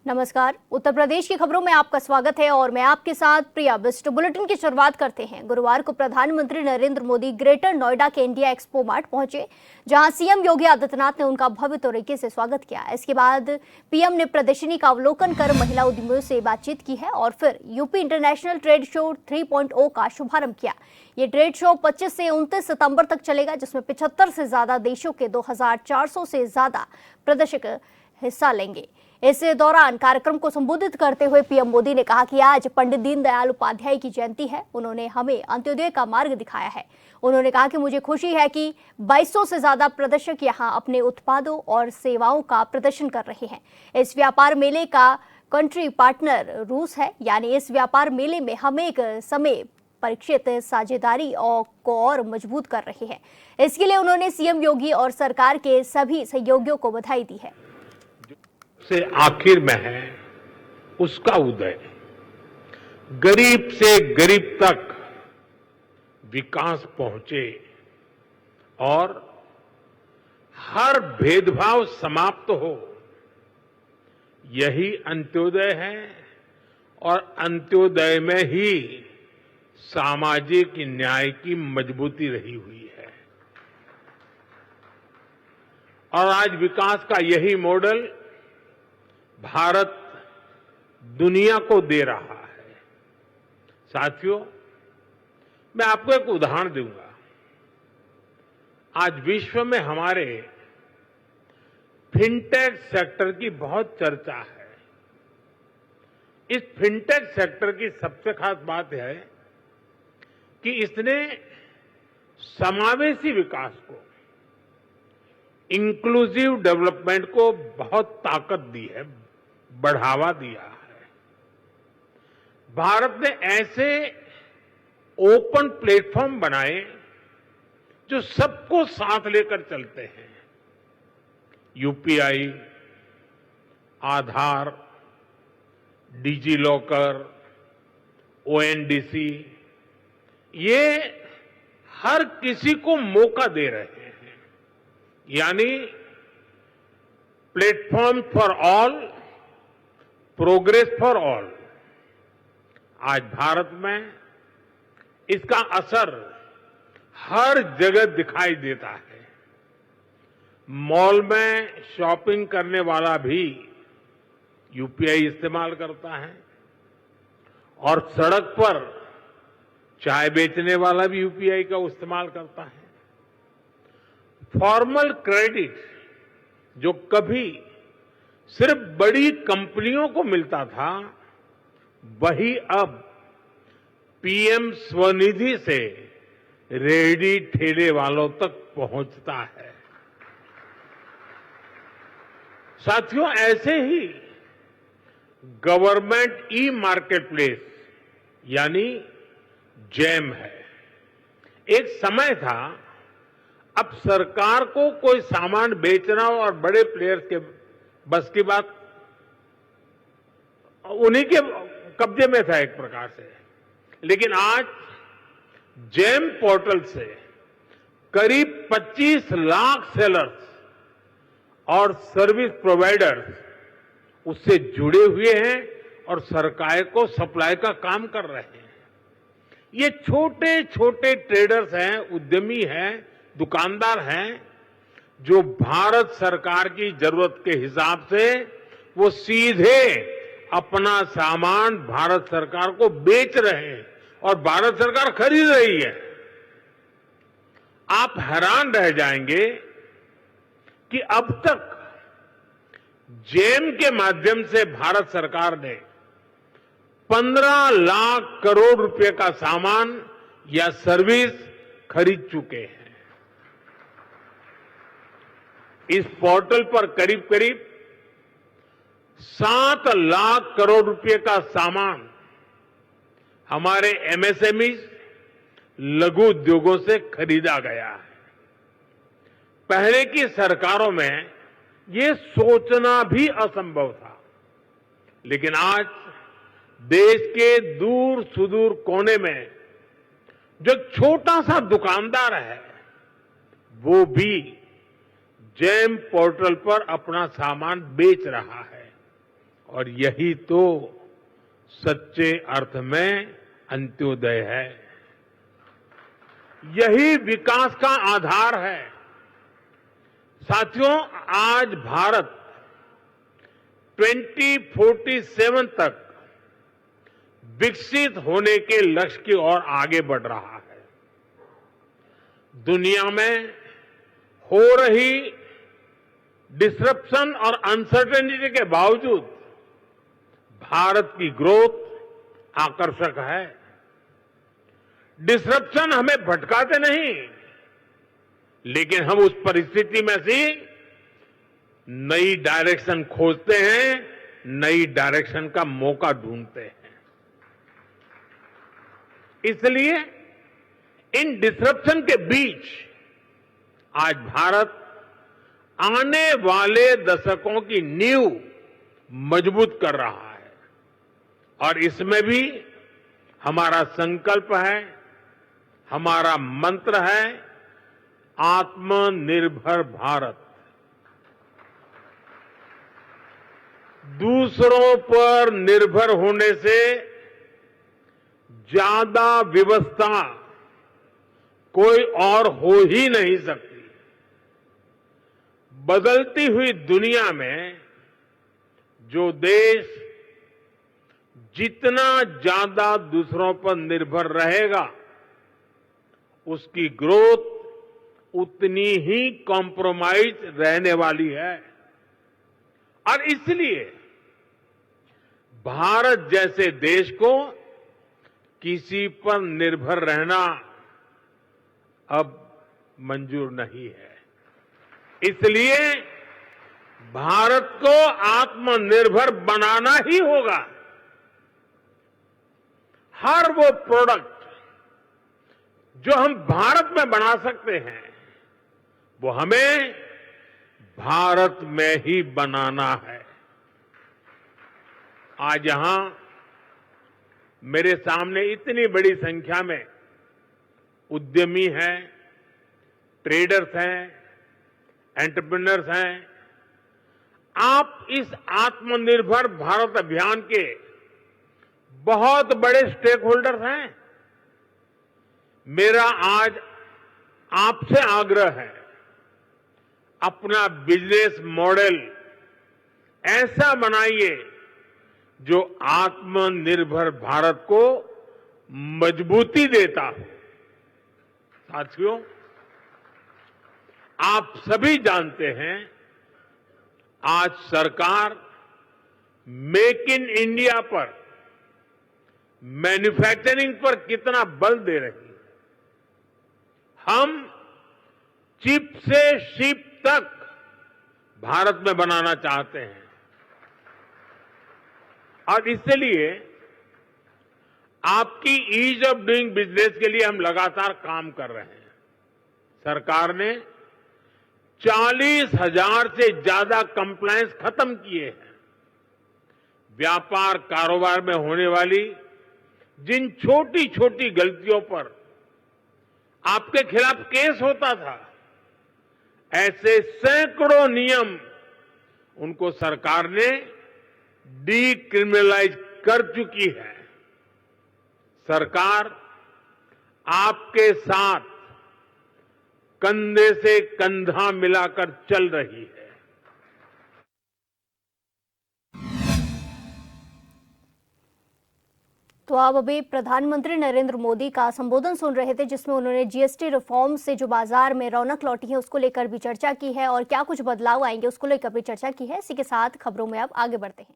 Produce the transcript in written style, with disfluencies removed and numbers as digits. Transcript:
नमस्कार। उत्तर प्रदेश की खबरों में आपका स्वागत है और मैं आपके साथ प्रिया बिस्ट। बुलेटिन की शुरुआत करते हैं। गुरुवार को प्रधानमंत्री नरेंद्र मोदी ग्रेटर नोएडा के इंडिया एक्सपो मार्ट पहुंचे, जहां सीएम योगी आदित्यनाथ ने उनका भव्य तरीके से स्वागत किया। इसके बाद पीएम ने प्रदर्शनी का अवलोकन कर महिला उद्यमियों से बातचीत की है और फिर यूपी इंटरनेशनल ट्रेड शो 3.0 का शुभारंभ किया। ये ट्रेड शो 25 से 29 सितंबर तक चलेगा, जिसमें 75 से ज्यादा देशों के 2400 से ज्यादा प्रदर्शक हिस्सा लेंगे। इस दौरान कार्यक्रम को संबोधित करते हुए पीएम मोदी ने कहा कि आज पंडित दीनदयाल उपाध्याय की जयंती है। उन्होंने हमें अंत्योदय का मार्ग दिखाया है। उन्होंने कहा कि मुझे खुशी है कि 2200 से ज्यादा प्रदर्शक यहां अपने उत्पादों और सेवाओं का प्रदर्शन कर रहे हैं। इस व्यापार मेले का कंट्री पार्टनर रूस है, यानी इस व्यापार मेले में हम एक समय परीक्षित साझेदारी को और मजबूत कर रहे हैं। इसके लिए उन्होंने सीएम योगी और सरकार के सभी सहयोगियों को बधाई दी है। से आखिर में है उसका उदय, गरीब से गरीब तक विकास पहुंचे और हर भेदभाव समाप्त हो, यही अंत्योदय है। और अंत्योदय में ही सामाजिक न्याय की मजबूती रही हुई है। और आज विकास का यही मॉडल भारत दुनिया को दे रहा है। साथियों, मैं आपको एक उदाहरण दूंगा। आज विश्व में हमारे फिनटेक सेक्टर की बहुत चर्चा है। इस फिनटेक सेक्टर की सबसे खास बात है कि इसने समावेशी विकास को, इंक्लूसिव डेवलपमेंट को बहुत ताकत दी है, बढ़ावा दिया है। भारत ने ऐसे ओपन प्लेटफॉर्म बनाए जो सबको साथ लेकर चलते हैं। यूपीआई, आधार, डिजी लॉकर, ओएनडीसी, ये हर किसी को मौका दे रहे हैं। यानी platform for all, progress for all. आज भारत में इसका असर हर जगह दिखाई देता है। मॉल में शॉपिंग करने वाला भी यूपीआई इस्तेमाल करता है और सड़क पर चाय बेचने वाला भी यूपीआई का इस्तेमाल करता है। फॉर्मल क्रेडिट जो कभी सिर्फ बड़ी कंपनियों को मिलता था, वही अब पीएम स्वनिधि से रेहड़ी ठेले वालों तक पहुंचता है। साथियों, ऐसे ही गवर्नमेंट ई मार्केटप्लेस यानी जैम है। एक समय था, अब सरकार को कोई सामान बेचना और बड़े प्लेयर्स के बस की बात, उन्हीं के कब्जे में था एक प्रकार से। लेकिन आज जैम पोर्टल से करीब 25 लाख सेलर्स और सर्विस प्रोवाइडर्स उससे जुड़े हुए हैं और सरकार को सप्लाई का काम कर रहे हैं। ये छोटे छोटे ट्रेडर्स हैं, उद्यमी हैं, दुकानदार हैं, जो भारत सरकार की जरूरत के हिसाब से वो सीधे अपना सामान भारत सरकार को बेच रहे हैं और भारत सरकार खरीद रही है। आप हैरान रह जाएंगे कि अब तक जेम के माध्यम से भारत सरकार ने 15 लाख करोड़ रुपए का सामान या सर्विस खरीद चुके हैं। इस पोर्टल पर करीब करीब 7 लाख करोड़ रुपए का सामान हमारे एमएसएमई, लघु उद्योगों से खरीदा गया है। पहले की सरकारों में ये सोचना भी असंभव था, लेकिन आज देश के दूर सुदूर कोने में जो छोटा सा दुकानदार है, वो भी जैम पोर्टल पर अपना सामान बेच रहा है और यही तो सच्चे अर्थ में अंत्योदय है। यही विकास का आधार है। साथियों, आज भारत 2047 तक विकसित होने के लक्ष्य की ओर आगे बढ़ रहा है। दुनिया में हो रही डिसरप्शन और अनसर्टेनिटी के बावजूद भारत की ग्रोथ आकर्षक है। डिसरप्शन हमें भटकाते नहीं, लेकिन हम उस परिस्थिति में से नई डायरेक्शन खोजते हैं, नई डायरेक्शन का मौका ढूंढते हैं। इसलिए इन डिसरप्शन के बीच आज भारत आने वाले दशकों की नींव मजबूत कर रहा है और इसमें भी हमारा संकल्प है, हमारा मंत्र है आत्मनिर्भर भारत। दूसरों पर निर्भर होने से ज्यादा व्यवस्था कोई और हो ही नहीं सकती। बदलती हुई दुनिया में जो देश जितना ज्यादा दूसरों पर निर्भर रहेगा, उसकी ग्रोथ उतनी ही कॉम्प्रोमाइज रहने वाली है। और इसलिए भारत जैसे देश को किसी पर निर्भर रहना अब मंजूर नहीं है। इसलिए भारत को आत्मनिर्भर बनाना ही होगा। हर वो प्रोडक्ट जो हम भारत में बना सकते हैं, वो हमें भारत में ही बनाना है। आज यहां मेरे सामने इतनी बड़ी संख्या में उद्यमी हैं, ट्रेडर्स हैं, एंटरप्रेन्योर्स हैं। आप इस आत्मनिर्भर भारत अभियान के बहुत बड़े स्टेक होल्डर्स हैं। मेरा आज आपसे आग्रह है, अपना बिजनेस मॉडल ऐसा बनाइए जो आत्मनिर्भर भारत को मजबूती देता हो। साथियों, आप सभी जानते हैं आज सरकार मेक इन इंडिया पर, मैन्युफैक्चरिंग पर कितना बल दे रही है। हम चिप से शिप तक भारत में बनाना चाहते हैं और इसलिए आपकी ईज ऑफ डूइंग बिजनेस के लिए हम लगातार काम कर रहे हैं। सरकार ने 40,000 से ज्यादा कंप्लायंस खत्म किए हैं। व्यापार कारोबार में होने वाली जिन छोटी छोटी गलतियों पर आपके खिलाफ केस होता था, ऐसे सैकड़ों नियम उनको सरकार ने डीक्रिमिनलाइज कर चुकी है। सरकार आपके साथ कंधे से कंधा मिलाकर चल रही है। तो आप अभी प्रधानमंत्री नरेंद्र मोदी का संबोधन सुन रहे थे, जिसमें उन्होंने जीएसटी रिफॉर्म से जो बाजार में रौनक लौटी है उसको लेकर भी चर्चा की है और क्या कुछ बदलाव आएंगे उसको लेकर भी चर्चा की है। इसी के साथ खबरों में अब आगे बढ़ते हैं।